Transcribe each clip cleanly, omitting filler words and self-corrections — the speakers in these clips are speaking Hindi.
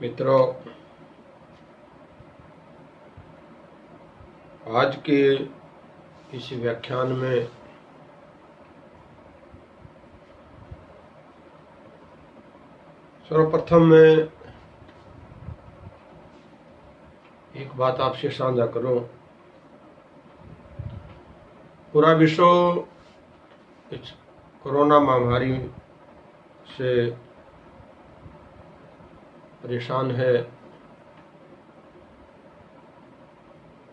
मित्रों, आज के इस व्याख्यान में सर्वप्रथम मैं एक बात आपसे साझा करूं। पूरा विश्व इस कोरोना महामारी से परेशान है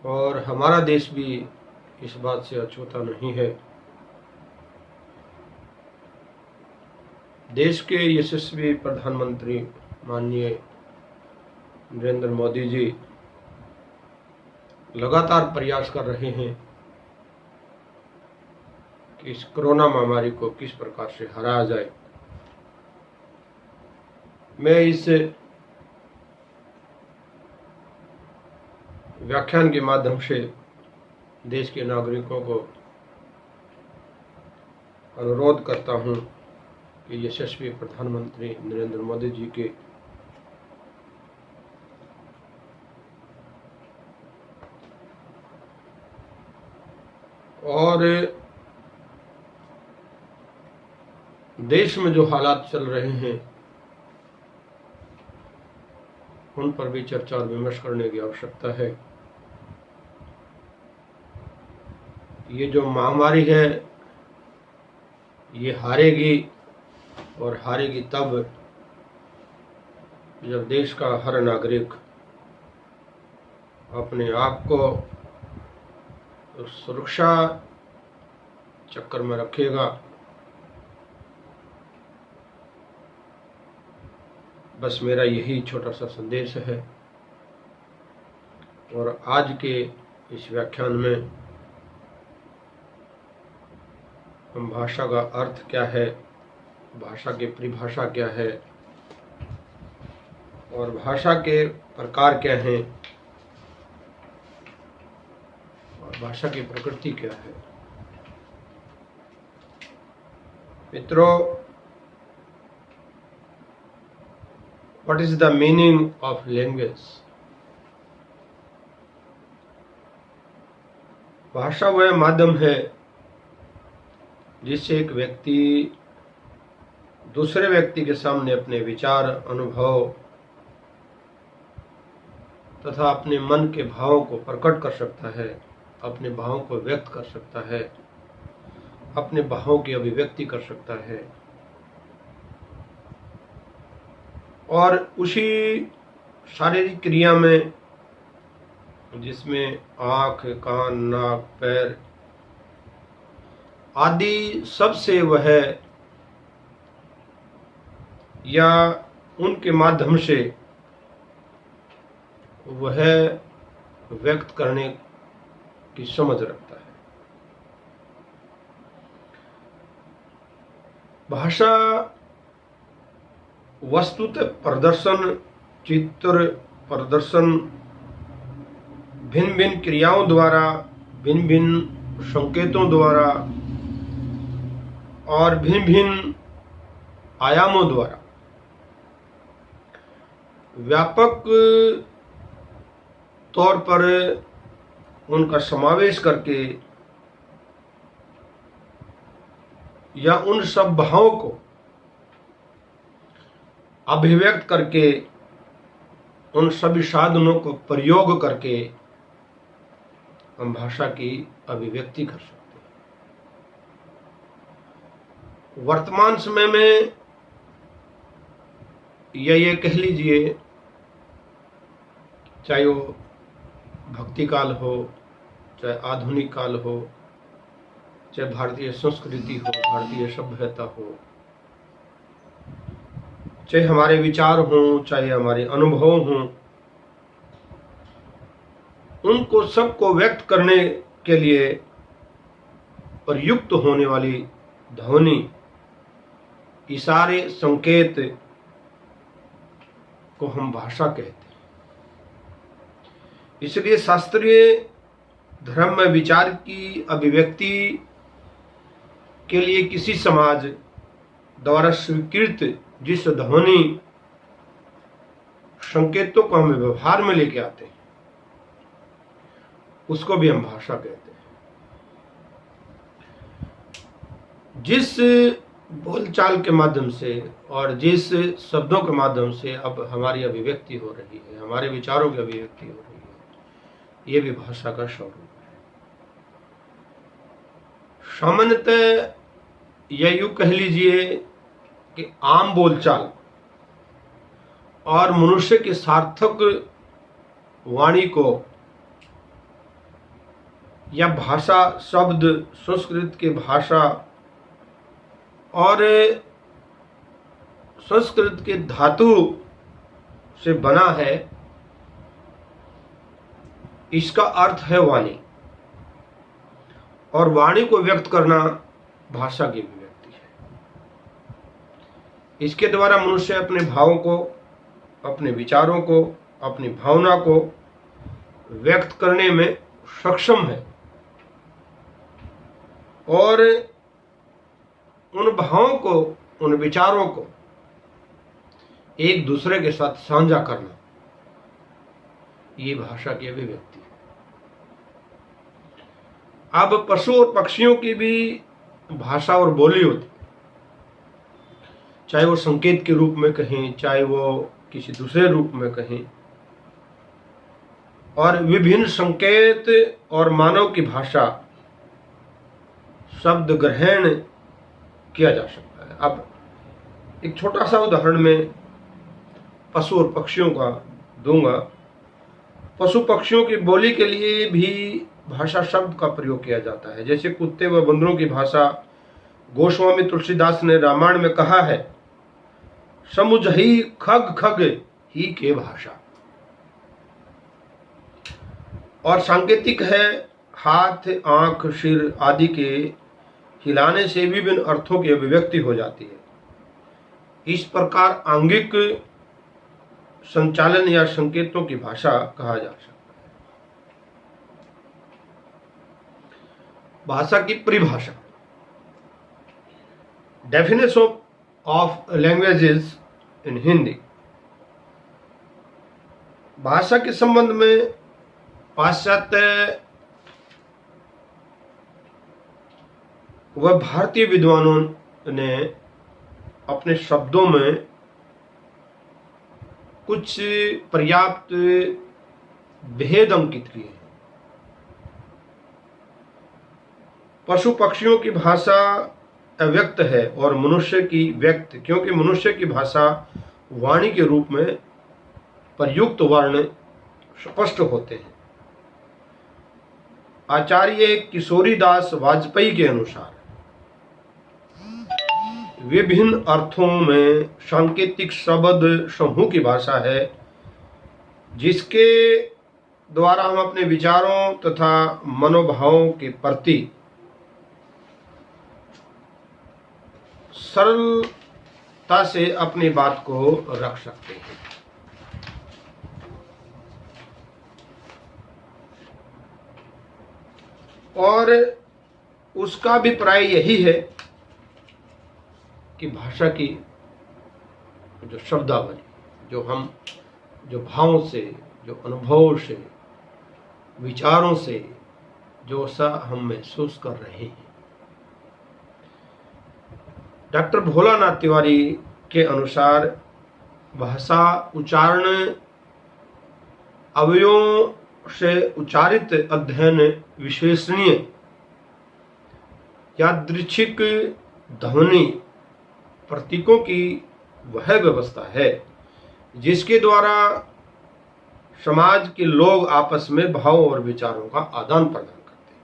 और हमारा देश भी इस बात से अछूता नहीं है। देश के यशस्वी प्रधानमंत्री माननीय नरेंद्र मोदी जी लगातार प्रयास कर रहे हैं कि इस कोरोना महामारी को किस प्रकार से हराया जाए। मैं इस व्याख्यान के माध्यम से देश के नागरिकों को अनुरोध करता हूं कि यशस्वी प्रधानमंत्री नरेंद्र मोदी जी के और देश में जो हालात चल रहे हैं उन पर भी चर्चा और विमर्श करने की आवश्यकता है। ये जो महामारी है ये हारेगी और हारेगी तब जब देश का हर नागरिक अपने आप को सुरक्षा चक्कर में रखेगा। बस मेरा यही छोटा सा संदेश है। और आज के इस व्याख्यान में हम भाषा का अर्थ क्या है, भाषा की परिभाषा क्या है और भाषा के प्रकार क्या हैं और भाषा की प्रकृति क्या है। मित्रों, what is the meaning of language? भाषा वह माध्यम है जिससे एक व्यक्ति दूसरे व्यक्ति के सामने अपने विचार, अनुभव तथा अपने मन के भावों को प्रकट कर सकता है, अपने भावों को व्यक्त कर सकता है, अपने भावों की अभिव्यक्ति कर सकता है और उसी शारीरिक क्रिया में जिसमें आँख, कान, नाक, पैर आदि सबसे वह या उनके माध्यम से वह व्यक्त करने की समझ रखता है। भाषा वस्तुतः प्रदर्शन, चित्र प्रदर्शन भिन्न भिन्न क्रियाओं द्वारा, भिन्न भिन्न संकेतों द्वारा और भिन्न भिन्न आयामों द्वारा व्यापक तौर पर उनका समावेश करके या उन सब भावों को अभिव्यक्त करके, उन सभी साधनों को प्रयोग करके हम भाषा की अभिव्यक्ति कर सकते हैं। वर्तमान समय में या ये कह लीजिए, चाहे वो भक्ति काल हो, चाहे आधुनिक काल हो, चाहे भारतीय संस्कृति हो, भारतीय सभ्यता हो, चाहे हमारे विचार हों, चाहे हमारे अनुभव हों, उनको सबको व्यक्त करने के लिए प्रयुक्त होने वाली ध्वनि, इशारे, संकेत को हम भाषा कहते हैं। इसलिए शास्त्रीय धर्म में विचार की अभिव्यक्ति के लिए किसी समाज द्वारा स्वीकृत जिस ध्वनि संकेतों को हम व्यवहार में लेके आते हैं, उसको भी हम भाषा कहते हैं। जिस बोलचाल के माध्यम से और जिस शब्दों के माध्यम से अब हमारी अभिव्यक्ति हो रही है, हमारे विचारों की अभिव्यक्ति हो रही है, ये भी भाषा का स्वरूप है। सामान्यतः यह यूं कह लीजिए कि आम बोलचाल और मनुष्य की सार्थक वाणी को या भाषा शब्द संस्कृत की भाषा और संस्कृत के धातु से बना है, इसका अर्थ है वाणी, और वाणी को व्यक्त करना भाषा की अभिव्यक्ति है। इसके द्वारा मनुष्य अपने भावों को, अपने विचारों को, अपनी भावना को व्यक्त करने में सक्षम है और उन भावों को, उन विचारों को एक दूसरे के साथ साझा करना, ये भाषा की अभिव्यक्ति है। अब पशु और पक्षियों की भी भाषा और बोली होती है, चाहे वो संकेत के रूप में कहें, चाहे वो किसी दूसरे रूप में कहें, और विभिन्न संकेत और मानव की भाषा शब्द ग्रहण किया जा सकता है। अब एक छोटा सा उदाहरण में पशु और पक्षियों का दूंगा। पशु पक्षियों की बोली के लिए भी भाषा शब्द का प्रयोग किया जाता है। जैसे कुत्ते व बंदरों की भाषा गोस्वामी तुलसीदास ने रामायण में कहा है, समुझहि खग खग ही के भाषा। और सांकेतिक है, हाथ, आंख, सिर आदि के हिलाने से विभिन्न अर्थों की अभिव्यक्ति हो जाती है। इस प्रकार आंगिक संचालन या संकेतों की भाषा कहा जा सकता है। भाषा की परिभाषा, definition of languages in Hindi. भाषा के संबंध में पाश्चात्य व भारतीय विद्वानों ने अपने शब्दों में कुछ पर्याप्त भेद अंकित किए हैं। पशु पक्षियों की भाषा अव्यक्त है और मनुष्य की व्यक्त, क्योंकि मनुष्य की भाषा वाणी के रूप में प्रयुक्त वर्ण स्पष्ट होते हैं। आचार्य किशोरीदास वाजपेयी के अनुसार विभिन्न अर्थों में सांकेतिक शब्द समूह की भाषा है, जिसके द्वारा हम अपने विचारों तथा मनोभावों के प्रति सरलता से अपनी बात को रख सकते हैं। और उसका भी प्राय यही है कि भाषा की जो शब्दावली, जो भावों से, जो अनुभव से, विचारों से जो सा हम महसूस कर रहे हैं। डॉक्टर भोलानाथ तिवारी के अनुसार भाषा उच्चारण अवयवों से उच्चारित अध्ययन विश्वसनीय यादृच्छिक ध्वनि प्रतीकों की वह व्यवस्था है जिसके द्वारा समाज के लोग आपस में भाव और विचारों का आदान प्रदान करते हैं।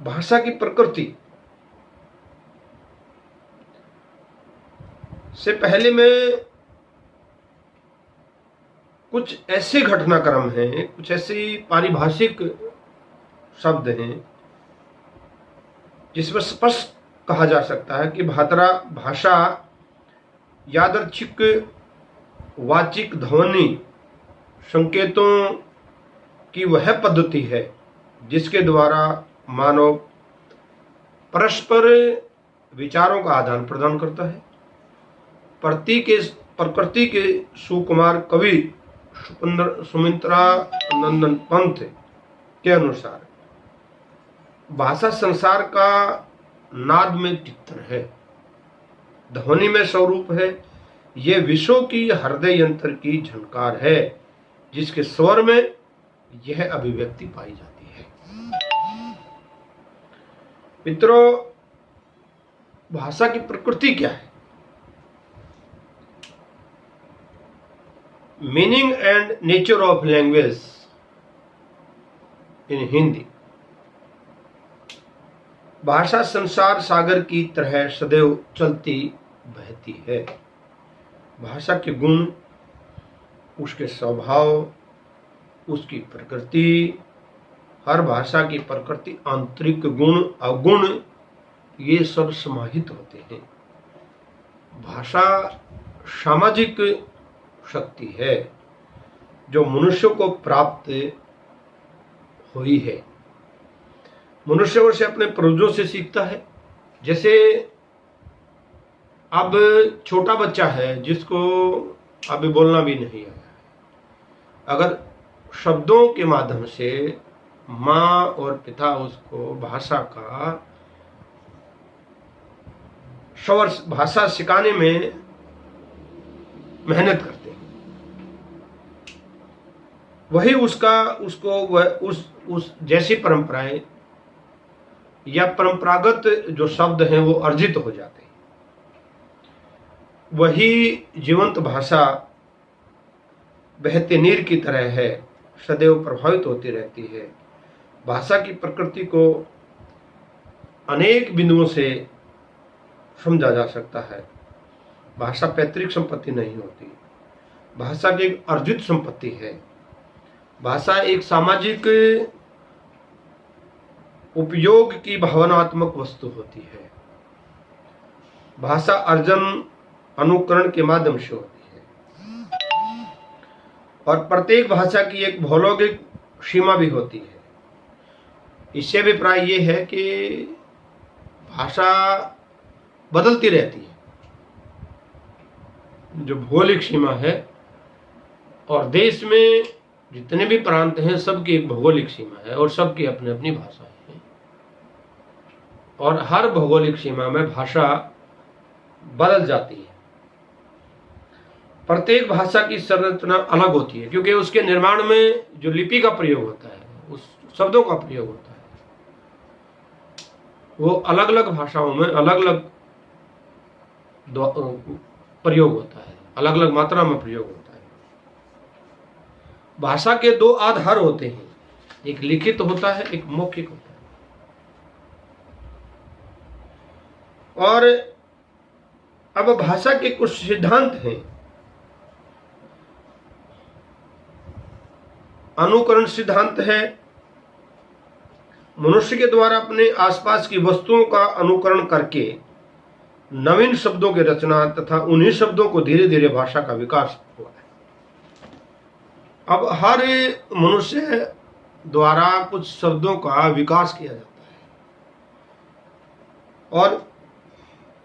भाषा की प्रकृति से पहले में कुछ ऐसे घटनाक्रम हैं, कुछ ऐसी पारिभाषिक शब्द हैं जिसमें स्पष्ट कहा जा सकता है कि भाषा यादृच्छिक वाचिक ध्वनि संकेतों की वह पद्धति है जिसके द्वारा मानव परस्पर विचारों का आदान प्रदान करता है प्रकृति के सुकुमार कवि सुमित्रा नंदन पंत के अनुसार भाषा संसार का नाद में चित्रण है, ध्वनि में स्वरूप है। ये विश्व की हृदय यंत्र की झनकार है, जिसके स्वर में यह अभिव्यक्ति पाई जाती है। मित्रों, भाषा की प्रकृति क्या है? Meaning and nature of language in Hindi. भाषा संसार सागर की तरह सदैव चलती बहती है। भाषा के गुण, उसके स्वभाव, उसकी प्रकृति, हर भाषा की प्रकृति, आंतरिक गुण, अवगुण, ये सब समाहित होते हैं। भाषा सामाजिक शक्ति है जो मनुष्य को प्राप्त हुई है। मनुष्य उसे अपने पूर्वजों से सीखता है। जैसे अब छोटा बच्चा है जिसको अभी बोलना भी नहीं आया है, अगर शब्दों के माध्यम से माँ और पिता उसको भाषा का भाषा सिखाने में मेहनत करते हैं, वही उसको उस जैसी परंपराएं या परंपरागत जो शब्द हैं वो अर्जित हो जाते हैं। वही जीवंत भाषा बहते नीर की तरह है, सदैव प्रभावित होती रहती है। भाषा की प्रकृति को अनेक बिंदुओं से समझा जा सकता है। भाषा पैतृक संपत्ति नहीं होती, भाषा की एक अर्जित संपत्ति है। भाषा एक सामाजिक उपयोग की भावनात्मक वस्तु होती है। भाषा अर्जन अनुकरण के माध्यम से होती है और प्रत्येक भाषा की एक भौगोलिक सीमा भी होती है। इससे अभिप्राय ये है कि भाषा बदलती रहती है। जो भौगोलिक सीमा है, और देश में जितने भी प्रांत हैं सबकी एक भौगोलिक सीमा है और सबकी अपनी अपनी भाषा है, और हर भौगोलिक सीमा में भाषा बदल जाती है। प्रत्येक भाषा की संरचना अलग होती है, क्योंकि उसके निर्माण में जो लिपि का प्रयोग होता है, उस शब्दों का प्रयोग होता है, वो अलग अलग भाषाओं में अलग अलग प्रयोग होता है, अलग अलग मात्रा में प्रयोग होता है। भाषा के दो आधार होते हैं, एक लिखित होता है, एक मौखिक होता है। और अब भाषा के कुछ सिद्धांत हैं। अनुकरण सिद्धांत है, मनुष्य के द्वारा अपने आसपास की वस्तुओं का अनुकरण करके नवीन शब्दों की रचना तथा उन्हीं शब्दों को धीरे धीरे भाषा का विकास हुआ है। अब हर मनुष्य द्वारा कुछ शब्दों का विकास किया जाता है और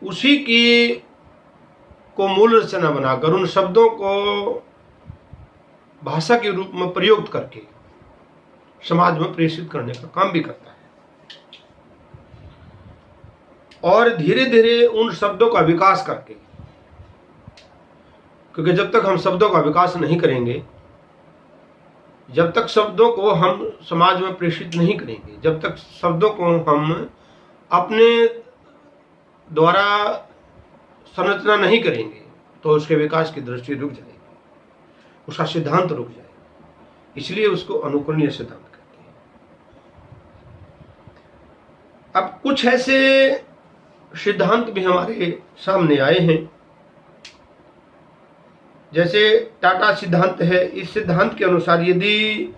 उसी की को मूल रचना बनाकर उन शब्दों को भाषा के रूप में प्रयुक्त करके समाज में प्रेषित करने का काम भी करता है। और धीरे धीरे उन शब्दों का विकास करके, क्योंकि जब तक हम शब्दों का विकास नहीं करेंगे, जब तक शब्दों को हम समाज में प्रेषित नहीं करेंगे, जब तक शब्दों को हम अपने द्वारा संरचना नहीं करेंगे, तो उसके विकास की दृष्टि रुक जाएगी, उसका सिद्धांत रुक जाएगा। इसलिए उसको अनुकरणीय सिद्धांत कहते हैं। अब कुछ ऐसे सिद्धांत भी हमारे सामने आए हैं, जैसे टाटा सिद्धांत है। इस सिद्धांत के अनुसार यदि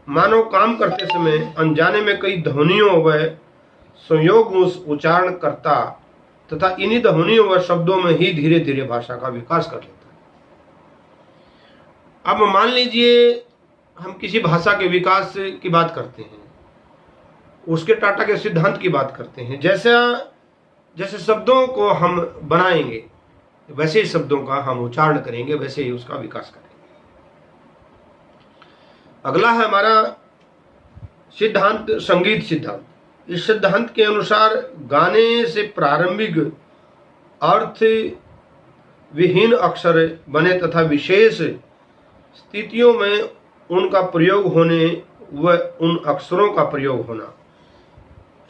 मानव काम करते समय अनजाने में कई ध्वनियों व संयोग उच्चारण करता तथा इन्हीं ध्वनियों व शब्दों में ही धीरे धीरे भाषा का विकास कर लेता है। अब मान लीजिए हम किसी भाषा के विकास की बात करते हैं, उसके टाटा के सिद्धांत की बात करते हैं। जैसे शब्दों को हम बनाएंगे, वैसे ही शब्दों का हम उच्चारण करेंगे, वैसे ही उसका विकास करेंगे। अगला है हमारा सिद्धांत, संगीत सिद्धांत। इस सिद्धांत के अनुसार गाने से प्रारंभिक अर्थ विहीन अक्षर बने तथा विशेष स्थितियों में उनका प्रयोग होने व उन अक्षरों का प्रयोग होना,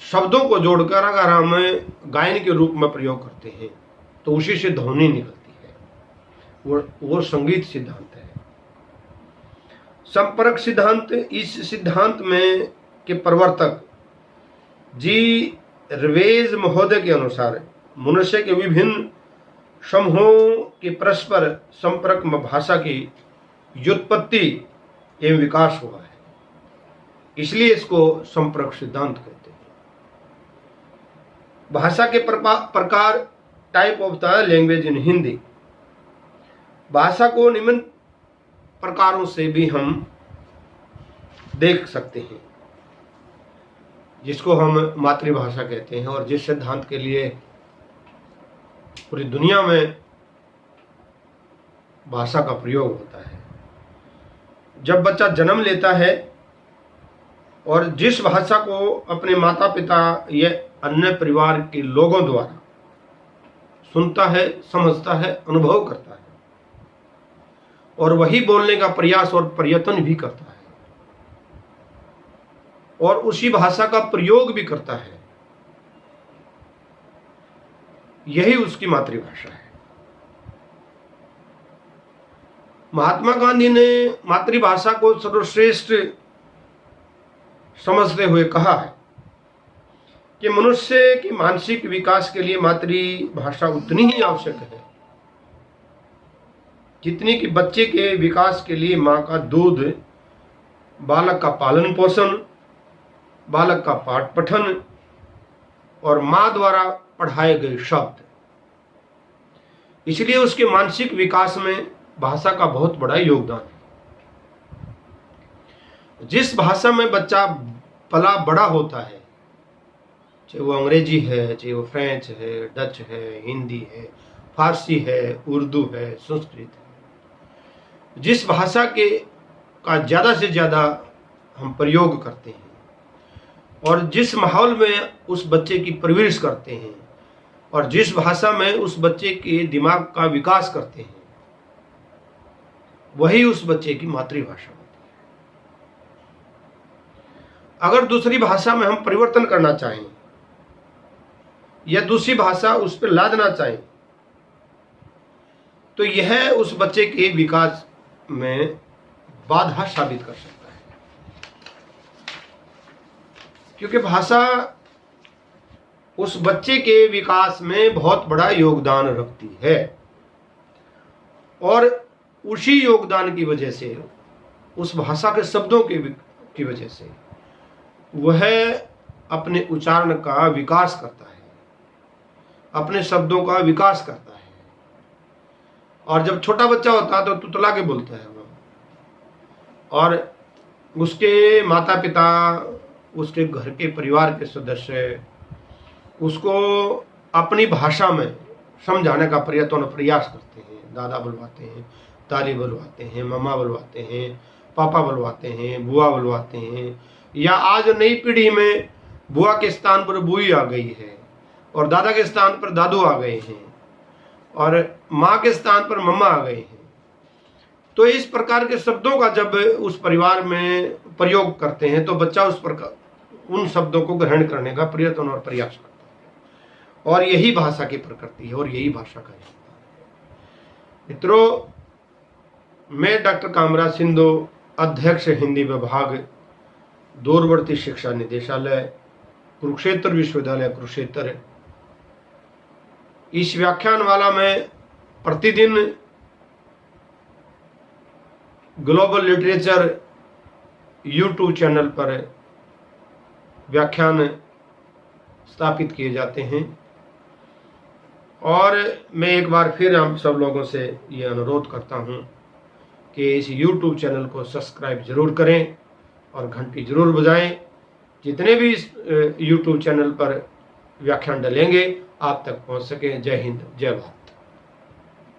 शब्दों को जोड़कर अगर हम गायन के रूप में प्रयोग करते हैं तो उसी से ध्वनि निकलती है, वो संगीत सिद्धांत है। संपर्क सिद्धांत, इस सिद्धांत में के प्रवर्तक जी रवेज महोदय के अनुसार मनुष्य के विभिन्न समूहों के परस्पर संपर्क में भाषा की व्युत्पत्ति एवं विकास हुआ है, इसलिए इसको संपर्क सिद्धांत कहते हैं। भाषा के प्रकार, type of the language in Hindi. भाषा को निम्न प्रकारों से भी हम देख सकते हैं, जिसको हम मातृभाषा कहते हैं और जिस सिद्धांत के लिए पूरी दुनिया में भाषा का प्रयोग होता है। जब बच्चा जन्म लेता है और जिस भाषा को अपने माता पिता या अन्य परिवार के लोगों द्वारा सुनता है, समझता है, अनुभव करता है और वही बोलने का प्रयास और प्रयत्न भी करता है और उसी भाषा का प्रयोग भी करता है, यही उसकी मातृभाषा है। महात्मा गांधी ने मातृभाषा को सर्वश्रेष्ठ समझते हुए कहा है कि मनुष्य के मानसिक विकास के लिए मातृभाषा उतनी ही आवश्यक है जितनी कि बच्चे के विकास के लिए माँ का दूध, बालक का पालन पोषण, बालक का पाठ पठन और माँ द्वारा पढ़ाए गए शब्द। इसलिए उसके मानसिक विकास में भाषा का बहुत बड़ा योगदान है। जिस भाषा में बच्चा पला बड़ा होता है, चाहे वो अंग्रेजी है, चाहे वो फ्रेंच है, डच है, हिंदी है, फारसी है, उर्दू है, संस्कृत है, जिस भाषा के का ज़्यादा से ज़्यादा हम प्रयोग करते हैं और जिस माहौल में उस बच्चे की परवरिश करते हैं और जिस भाषा में उस बच्चे के दिमाग का विकास करते हैं, वही उस बच्चे की मातृभाषा होती है। अगर दूसरी भाषा में हम परिवर्तन करना चाहें या दूसरी भाषा उस पर लादना चाहें तो यह उस बच्चे के विकास में बाधा साबित कर सकता है, क्योंकि भाषा उस बच्चे के विकास में बहुत बड़ा योगदान रखती है और उसी योगदान की वजह से, उस भाषा के शब्दों की वजह से वह अपने उच्चारण का विकास करता है, अपने शब्दों का विकास करता है। और जब छोटा बच्चा होता है तो तुतला के बोलता है वो, और उसके माता पिता, उसके घर के परिवार के सदस्य उसको अपनी भाषा में समझाने का प्रयास करते हैं। दादा बुलवाते हैं, दादी बुलवाते हैं, मम्मा बुलवाते हैं, पापा बुलवाते हैं, बुआ बुलवाते हैं, या आज नई पीढ़ी में बुआ के स्थान पर बुई आ गई है और दादा के स्थान पर दादू आ गए हैं और माँ के स्थान पर मम्मा आ गए हैं। तो इस प्रकार के शब्दों का जब उस परिवार में प्रयोग करते हैं तो बच्चा उस प्रकार उन शब्दों को ग्रहण करने का प्रयत्न और प्रयास करता है और यही भाषा की प्रकृति है और यही भाषा का योगदान है। मित्रों, मैं डॉक्टर कामराज सिंधु, अध्यक्ष हिंदी विभाग, दूरवर्ती शिक्षा निदेशालय, कुरुक्षेत्र विश्वविद्यालय कुरुक्षेत्र, इस व्याख्यानमाला में प्रतिदिन ग्लोबल लिटरेचर यूट्यूब चैनल पर व्याख्यान स्थापित किए जाते हैं और मैं एक बार फिर हम सब लोगों से ये अनुरोध करता हूँ कि इस यूट्यूब चैनल को सब्सक्राइब जरूर करें और घंटी जरूर बजाएं। जितने भी इस यूट्यूब चैनल पर व्याख्यान डलेंगे आप तक पहुँच सकें। जय हिंद, जय भारत।